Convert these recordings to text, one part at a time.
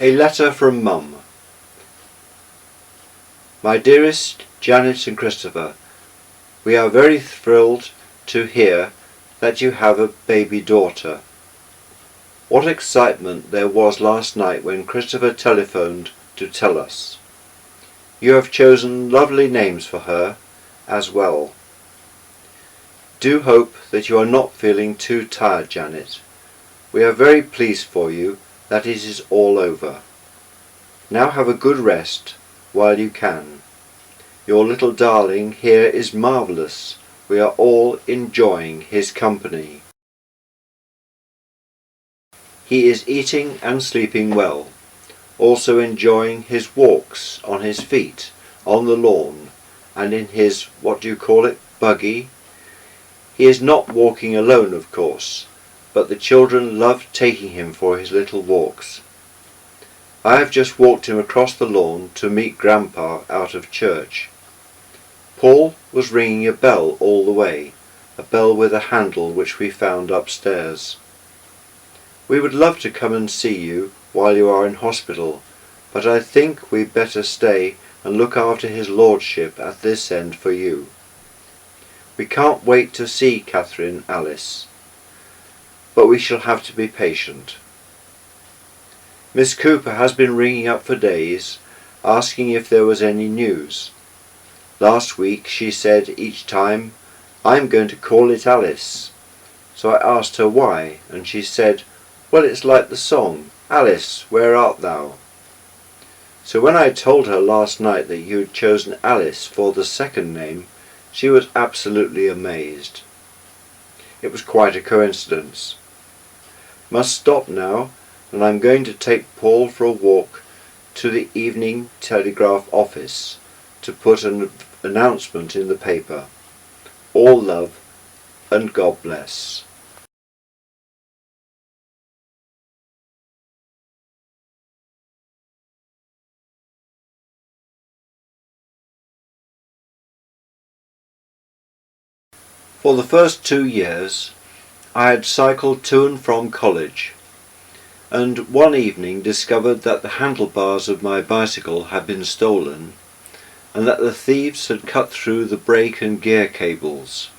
A letter from Mum. My dearest Janet and Christopher, we are very thrilled to hear that you have a baby daughter. What excitement there was last night when Christopher telephoned to tell us. You have chosen lovely names for her as well. Do hope that you are not feeling too tired, Janet. We are very pleased for you that it is all over. Now have a good rest while you can. Your little darling here is marvellous. We are all enjoying his company. He is eating and sleeping well, also enjoying his walks on his feet, on the lawn, and in his, buggy. He is not walking alone, of course, but the children love taking him for his little walks. I have just walked him across the lawn to meet Grandpa out of church. Paul was ringing a bell all the way, a bell with a handle which we found upstairs. We would love to come and see you while you are in hospital, but I think we'd better stay and look after his lordship at this end for you. We can't wait to see Catherine Alice, but we shall have to be patient. Miss Cooper has been ringing up for days, asking if there was any news. Last week she said each time, "I'm going to call it Alice." So I asked her why, and she said, "Well, it's like the song, 'Alice, where art thou?'" So when I told her last night that you had chosen Alice for the second name, she was absolutely amazed. It was quite a coincidence. Must stop now, and I'm going to take Paul for a walk to the Evening Telegraph office to put an announcement in the paper. All love and God bless. For the first 2 years I had cycled to and from college, and one evening discovered that the handlebars of my bicycle had been stolen and that the thieves had cut through the brake and gear cables.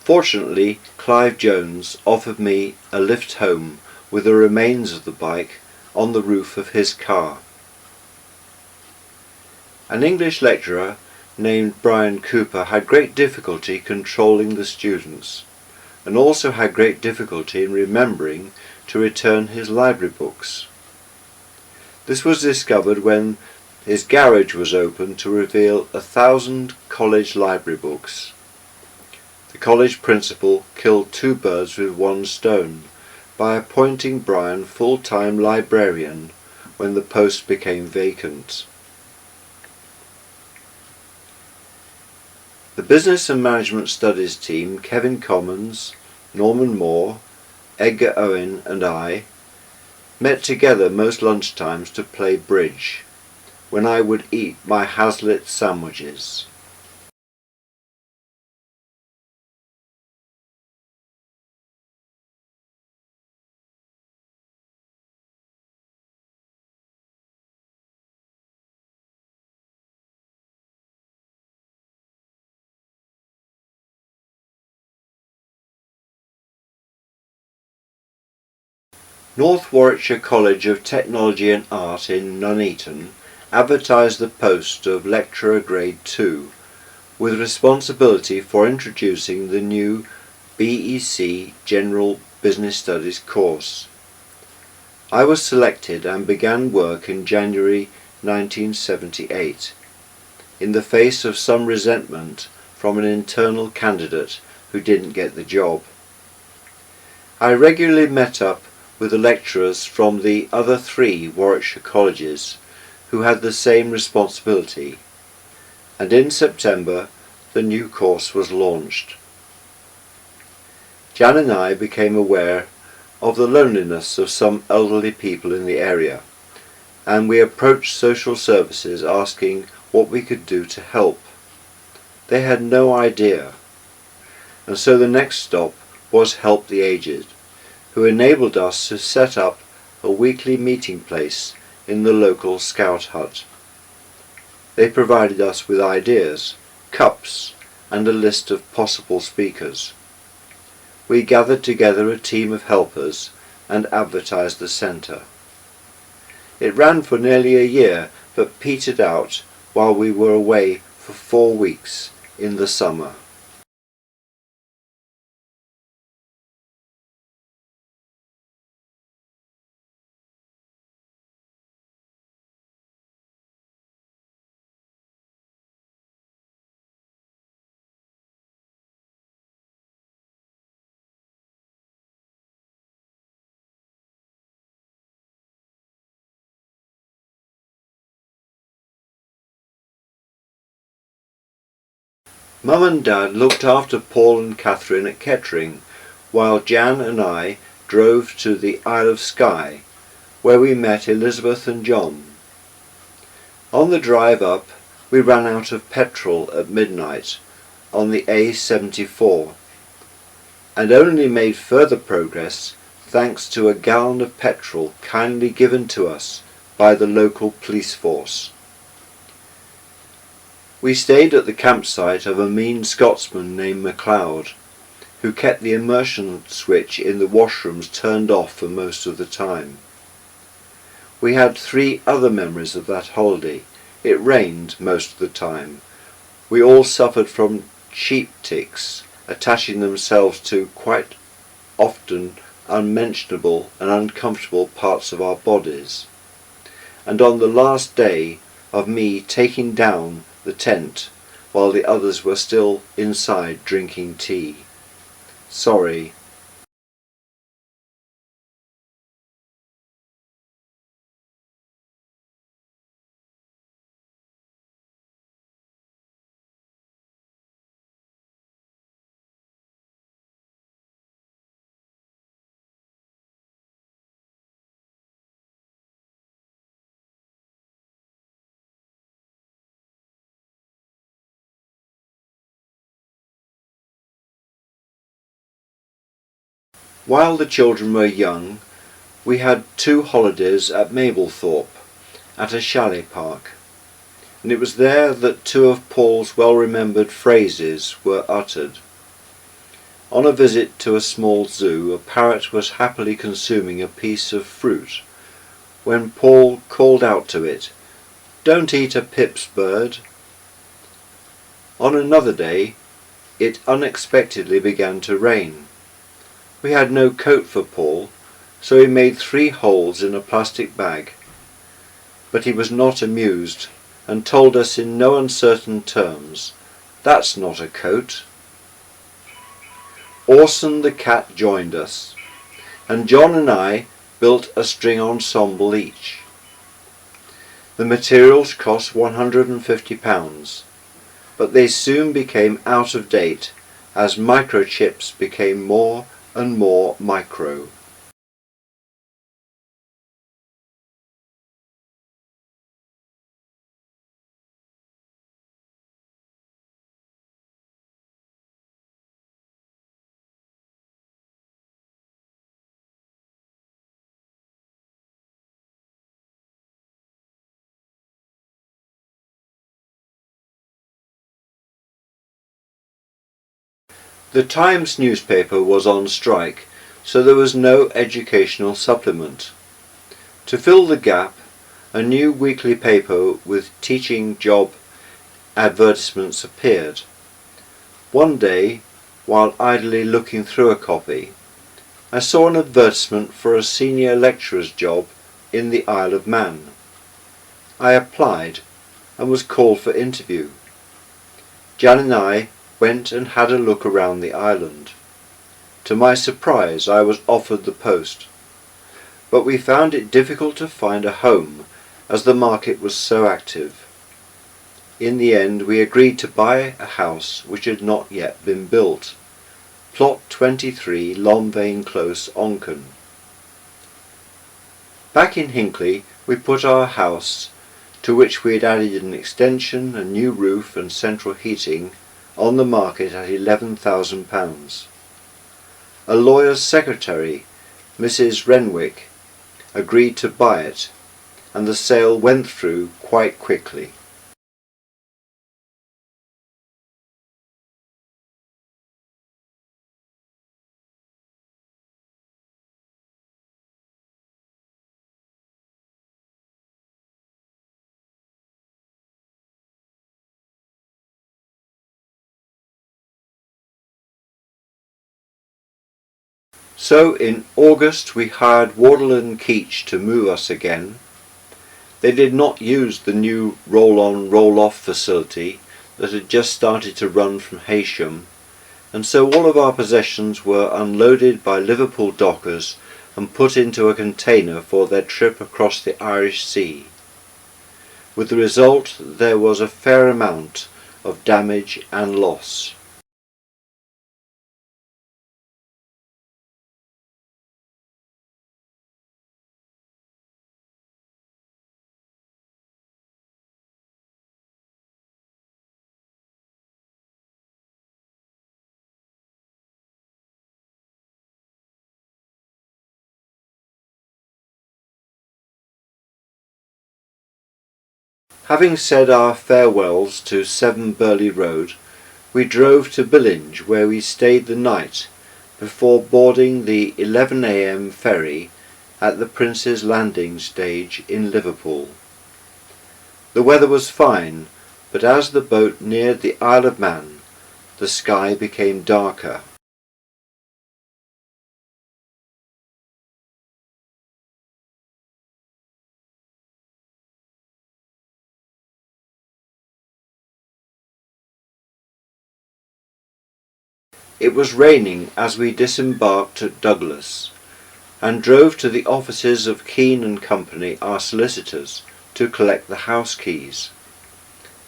Fortunately, Clive Jones offered me a lift home with the remains of the bike on the roof of his car. An English lecturer named Brian Cooper had great difficulty controlling the students, and also had great difficulty in remembering to return his library books. This was discovered when his garage was opened to reveal 1,000 college library books. The college principal killed 2 birds with 1 stone by appointing Brian full-time librarian when the post became vacant. The Business and Management Studies team, Kevin Commons, Norman Moore, Edgar Owen and I, met together most lunchtimes to play bridge, when I would eat my Hazlitt sandwiches. North Warwickshire College of Technology and Art in Nuneaton advertised the post of Lecturer Grade 2 with responsibility for introducing the new BEC General Business Studies course. I was selected and began work in January 1978, in the face of some resentment from an internal candidate who didn't get the job. I regularly met up with the lecturers from the other 3 Warwickshire colleges who had the same responsibility, and in September the new course was launched. Jan and I became aware of the loneliness of some elderly people in the area, and we approached social services asking what we could do to help. They had no idea, and so the next stop was Help the Aged, who enabled us to set up a weekly meeting place in the local scout hut. They provided us with ideas, cups, and a list of possible speakers. We gathered together a team of helpers and advertised the centre. It ran for nearly a year, but petered out while we were away for 4 weeks in the summer. Mum and Dad looked after Paul and Catherine at Kettering, while Jan and I drove to the Isle of Skye, where we met Elizabeth and John. On the drive up, we ran out of petrol at midnight on the A74, and only made further progress thanks to a gallon of petrol kindly given to us by the local police force. We stayed at the campsite of a mean Scotsman named MacLeod, who kept the immersion switch in the washrooms turned off for most of the time. We had 3 other memories of that holiday. It rained most of the time. We all suffered from sheep ticks, attaching themselves to quite often unmentionable and uncomfortable parts of our bodies. And on the last day of me taking down the tent while the others were still inside drinking tea. Sorry. While the children were young, we had 2 holidays at Mablethorpe, at a chalet park, and it was there that 2 of Paul's well-remembered phrases were uttered. On a visit to a small zoo, a parrot was happily consuming a piece of fruit, when Paul called out to it, "Don't eat a Pip's bird." On another day, it unexpectedly began to rain. We had no coat for Paul, so he made 3 holes in a plastic bag. But he was not amused, and told us in no uncertain terms, "That's not a coat." Orson the cat joined us, and John and I built a string ensemble each. The materials cost £150, but they soon became out of date as microchips became more and more micro. The Times newspaper was on strike, so there was no educational supplement. To fill the gap, a new weekly paper with teaching job advertisements appeared. One day, while idly looking through a copy, I saw an advertisement for a senior lecturer's job in the Isle of Man. I applied and was called for interview. Jan and I went and had a look around the island. To my surprise, I was offered the post, but we found it difficult to find a home as the market was so active. In the end, we agreed to buy a house which had not yet been built. Plot 23, Lomvain Close, Onchan. Back in Hinckley, we put our house, to which we had added an extension, a new roof and central heating, on the market at £11,000. A lawyer's secretary, Mrs. Renwick, agreed to buy it, and the sale went through quite quickly. So in August we hired Wardle and Keach to move us again. They did not use the new roll-on roll-off facility that had just started to run from Heysham, and so all of our possessions were unloaded by Liverpool dockers and put into a container for their trip across the Irish Sea. With the result there was a fair amount of damage and loss. Having said our farewells to 7 Burley Road, we drove to Billinge, where we stayed the night before boarding the 11 a.m. ferry at the Prince's Landing stage in Liverpool. The weather was fine, but as the boat neared the Isle of Man, the sky became darker. It was raining as we disembarked at Douglas and drove to the offices of Keane and Company, our solicitors, to collect the house keys.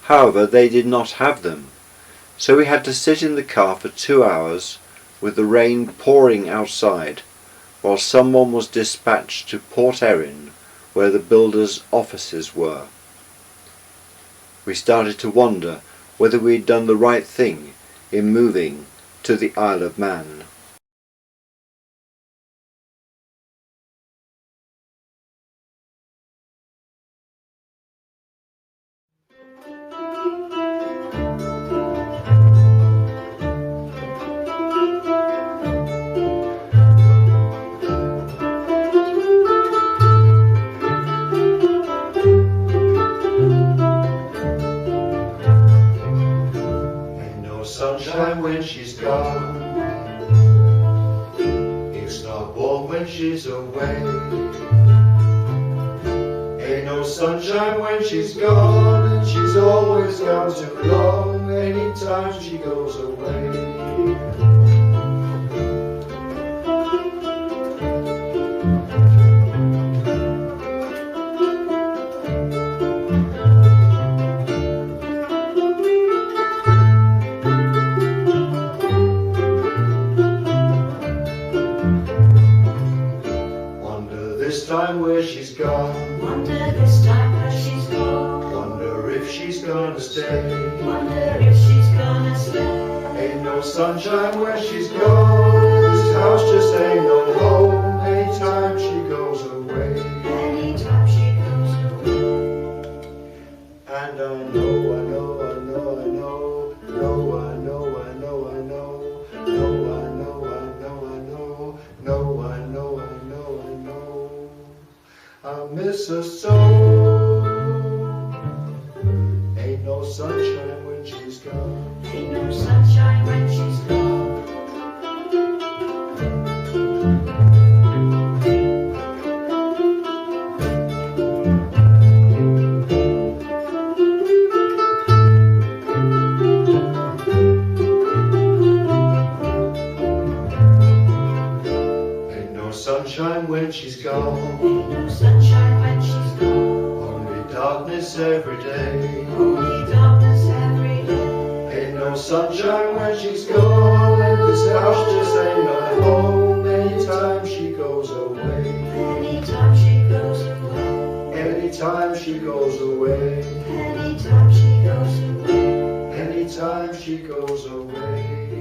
However, they did not have them, so we had to sit in the car for 2 hours with the rain pouring outside while someone was dispatched to Port Erin, where the builders' offices were. We started to wonder whether we had done the right thing in moving to the Isle of Man. Sunshine when she's gone, it's not warm when she's away. Ain't no sunshine when she's gone, and she's always gone too long anytime she goes away. This time where she's gone, Wonder this time where she's gone. wonder if she's gonna stay. Wonder if she's gonna stay. Ain't no sunshine where she's gone, this house just ain't no home anytime she goes away. Anytime she goes away. And I know, I know, I know, I know, know, I know, I know, I know, know, I know, I know, I know, know, I know, I know, I know, I miss her so. Ain't no sunshine when she's gone. Ain't no sunshine when she's gone. Sunshine when she's gone. Ain't no sunshine when she's gone. Only darkness every day. Only darkness every day. Ain't no sunshine when she's gone, and this house just ain't no home anytime she goes away. Anytime she goes away. Anytime she goes away. Anytime she goes away. Anytime she goes away.